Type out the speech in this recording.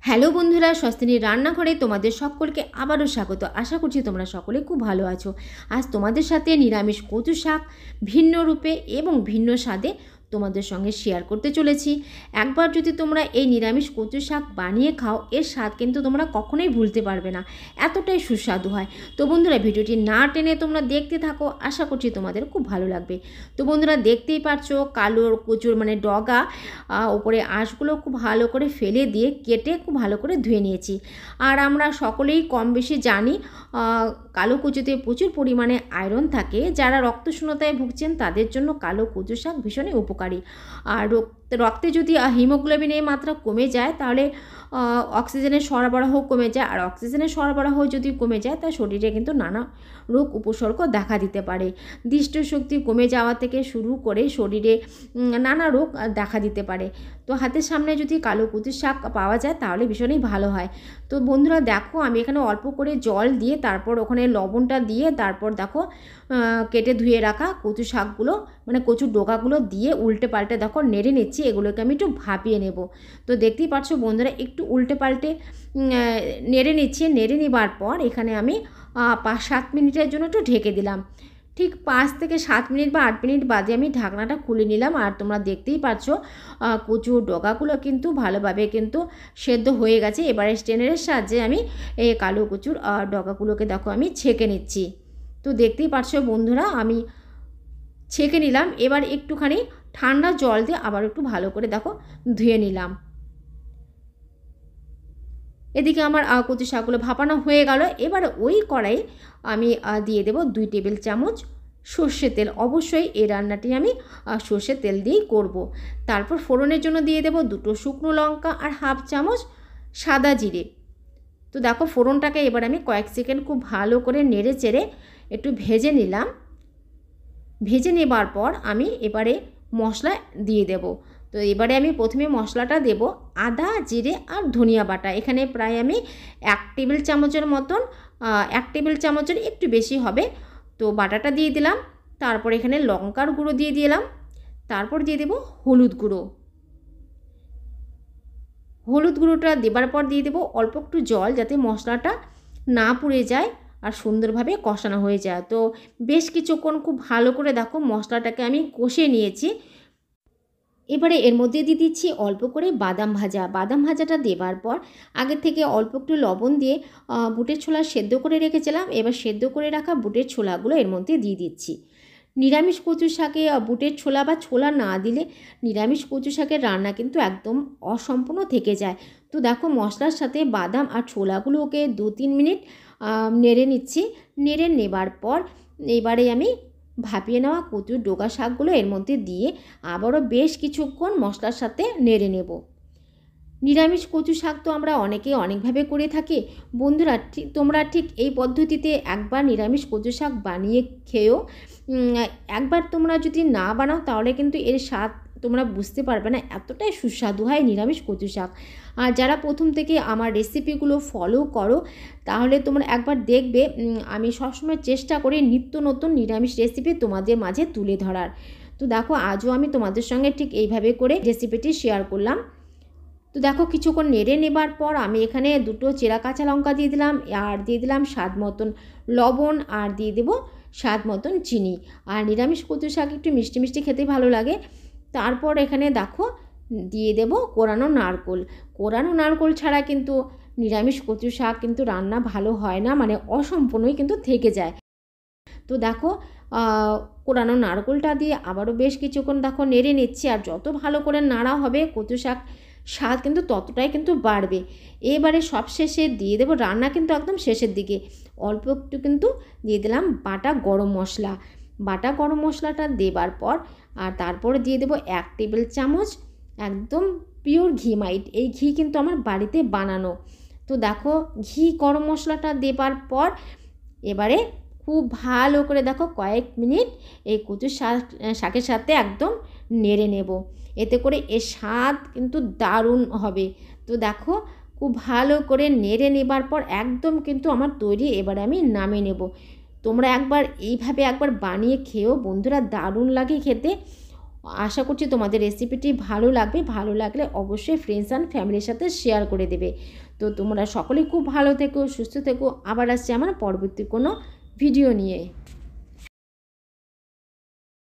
Hello বন্ধুরা, স্বস্তিনীর রান্নাঘরে তোমাদের সকলকে আবারও স্বাগত। আশা করছি তোমরা সকলে খুব ভালো আছো। আজ তোমাদের সাথে নিরামিষ কচু শাক ভিন্ন রূপে এবং ভিন্ন স্বাদে তোমাদের সঙ্গে শেয়ার করতে চলেছি। একবার যদি তোমরা এই নিরামিষ কচু শাক বানিয়ে খাও, এর স্বাদ কিন্তু তোমরা কখনোই ভুলতে পারবে না, এতটাই সুস্বাদু হয়। তো বন্ধুরা, ভিডিওটি না টেনে তোমরা দেখতে থাকো, আশা করছি তোমাদের খুব ভালো লাগবে। তো বন্ধুরা, দেখতেই পারছো কালো কচুর ডগা উপরে আঁশগুলো খুব ভালো করে ফেলে দিয়ে কেটে খুব ভালো করে ধুয়ে নিয়েছি। আর আমরা সকলেই কম বেশি জানি কালো কচুতে প্রচুর পরিমাণে আয়রন থাকে। যারা রক্তশূন্যতায় ভুগছেন তাদের জন্য কালো কচু শাক ভীষণই উপকারী। আর রক্তে যদি হিমোগ্লোবিনের মাত্রা কমে যায় তাহলে অক্সিজেনের সরবরাহ কমে যায়। আর অক্সিজেনের সরবরাহ যদি কমে যায় তা শরীরে কিন্তু নানা রোগ উপসর্গ দেখা দিতে পারে। দৃষ্টিশক্তি কমে যাওয়া থেকে শুরু করে শরীরে নানা রোগ দেখা দিতে পারে। তো হাতের সামনে যদি কালো কচু শাক পাওয়া যায় তাহলে ভীষণই ভালো হয়। তো বন্ধুরা দেখো, আমি এখানে অল্প করে জল দিয়ে তারপর ওখানে লবণটা দিয়ে তারপর দেখো কেটে ধুয়ে রাখা কচু শাকগুলো কচুর ডগাগুলো দিয়ে উল্টে পাল্টে দেখো নেড়ে নিচ্ছি। এগুলোকে আমি একটু ভাপিয়ে নেব। তো দেখতেই পাচ্ছ বন্ধুরা, একটু উল্টে পাল্টে নেড়ে নিচ্ছি। নেড়ে নেবার পর এখানে আমি 5-7 মিনিটের জন্য একটু ঢেকে দিলাম। ঠিক 5 থেকে 7 মিনিট বা 8 মিনিট বাদে আমি ঢাকনাটা খুলে নিলাম। আর তোমরা দেখতেই পাচ্ছ কচুর ডগাগুলো কিন্তু ভালোভাবে কিন্তু সেদ্ধ হয়ে গেছে। এবারে স্ট্রেনারের সাহায্যে আমি এই কালো কচুর ডগাগুলোকে দেখো আমি ছেঁকে নিচ্ছি। তো দেখতেই পাচ্ছ বন্ধুরা, আমি ছেঁকে নিলাম। এবার একটুখানি ঠান্ডা জল দিয়ে আবার একটু ভালো করে দেখো ধুয়ে নিলাম। এদিকে আমার কচু শাকগুলো ভাপানো হয়ে গেল। এবার ওই কড়াই আমি দিয়ে দেব 2 টেবিল চামচ সর্ষের তেল। অবশ্যই এই রান্নাটি আমি সর্ষের তেল দিয়েই করব। তারপর ফোড়নের জন্য দিয়ে দেব 2 শুকনো লঙ্কা আর 1/2 চামচ সাদা জিরে। তো দেখো ফোড়নটাকে এবার আমি কয়েক সেকেন্ড খুব ভালো করে নেড়ে চেড়ে একটু ভেজে নিলাম। ভেজে নেবার পর আমি এবারে মশলা দিয়ে দেব। তো এবারে আমি প্রথমে মশলাটা দেব আদা, জিরে আর ধনিয়া বাটা। এখানে প্রায় আমি 1 টেবিল চামচের মতন, 1 টেবিল চামচের একটু বেশি হবে। তো বাটাটা দিয়ে দিলাম। তারপর এখানে লঙ্কার গুঁড়ো দিয়ে দিলাম। তারপর দিয়ে দেব হলুদ গুঁড়ো। হলুদ গুঁড়োটা দেবার পর দিয়ে দেব অল্প একটু জল, যাতে মশলাটা না পুড়ে যায় আর সুন্দরভাবে কষানো হয়ে যায়। তো বেশ কিছুক্ষণ খুব ভালো করে দেখো মশলাটাকে আমি কষিয়ে নিয়েছি। এবারে এর মধ্যে দিয়ে দিচ্ছি অল্প করে বাদাম ভাজা। বাদাম ভাজাটা দেবার পর আগের থেকে অল্প একটু লবণ দিয়ে বুটের ছোলা সেদ্ধ করে রেখেছিলাম। এবার সেদ্ধ করে রাখা বুটের ছোলাগুলো এর মধ্যে দিয়ে দিচ্ছি। নিরামিষ কচু শাকে বুটের ছোলা বা ছোলা না দিলে নিরামিষ কচু শাকের রান্না কিন্তু একদম অসম্পূর্ণ থেকে যায়। তো দেখো মশলার সাথে বাদাম আর ছোলাগুলোকে 2-3 মিনিট নেড়ে নিচ্ছি। নেড়ে নেবার পর এবারে আমি ভাপিয়ে নেওয়া কচুর ডগা শাকগুলো এর মধ্যে দিয়ে আবারও বেশ কিছুক্ষণ মশলার সাথে নেড়ে নেব। নিরামিষ কচু শাক তো আমরা অনেকেই অনেকভাবে করে থাকি। বন্ধুরা, তোমরা ঠিক এই পদ্ধতিতে একবার নিরামিষ কচু শাক বানিয়ে খেয়েও। একবার তোমরা যদি না বানাও তাহলে কিন্তু এর স্বাদ তোমরা বুঝতে পারবে না, এতটাই সুস্বাদু হয় নিরামিষ কচু শাক। আর যারা প্রথম থেকে আমার রেসিপিগুলো ফলো করো তাহলে তোমরা একবার দেখবে আমি সবসময় চেষ্টা করি নিত্য নতুন নিরামিষ রেসিপি তোমাদের মাঝে তুলে ধরার। তো দেখো আজও আমি তোমাদের সঙ্গে ঠিক এইভাবে করে রেসিপিটি শেয়ার করলাম। তো দেখো কিছুক্ষণ নেড়ে নেবার পর আমি এখানে 2 চেরা কাঁচা লঙ্কা দিয়ে দিলাম। আর দিয়ে দিলাম স্বাদ মতন লবণ, আর দিয়ে দেব স্বাদ মতন চিনি। আর নিরামিষ কচু শাক একটু মিষ্টি মিষ্টি খেতে ভালো লাগে। তারপর এখানে দেখো দিয়ে দেব কোরানো নারকোল। কোরানো নারকোল ছাড়া কিন্তু নিরামিষ কচু শাক কিন্তু রান্না ভালো হয় না, অসম্পূর্ণই কিন্তু থেকে যায়। তো দেখো কোরানো নারকোলটা দিয়ে আবারও বেশ কিছুক্ষণ দেখো নেড়ে নিচ্ছি। আর যত ভালো করে নাড়া হবে কচু শাক স্বাদ কিন্তু ততটাই কিন্তু বাড়বে। এবারে সব শেষে দিয়ে দেবো, রান্না কিন্তু একদম শেষের দিকে অল্প একটু কিন্তু দিয়ে দিলাম বাটা গরম মশলা। বাটা গরম মশলাটা দেবার পর আর তারপরে দিয়ে দেবো 1 টেবিল চামচ একদম পিওর ঘি। এই ঘি কিন্তু আমার বাড়িতে বানানো। তো দেখো ঘি গরম মশলাটা দেবার পর এবারে খুব ভালো করে দেখো কয়েক মিনিট এই কচু শাকের সাথে একদম নেড়ে নেব। এতে করে এর স্বাদ কিন্তু দারুণ হবে। তো দেখো খুব ভালো করে নেড়ে নেবার পর একদম কিন্তু আমার তৈরি। এবারে আমি নামিয়ে নেব। তোমরা একবার এইভাবে একবার বানিয়ে খেয়েও বন্ধুরা, দারুণ লাগে খেতে। আশা করছি তোমাদের রেসিপিটি ভালো লাগবে। ভালো লাগলে অবশ্যই ফ্রেন্ডস অ্যান্ড ফ্যামিলির সাথে শেয়ার করে দেবে। তো তোমরা সকলেই খুব ভালো থেকো, সুস্থ থেকো। আবার আসছে আমার পরবর্তী কোনো ভিডিও নিয়ে।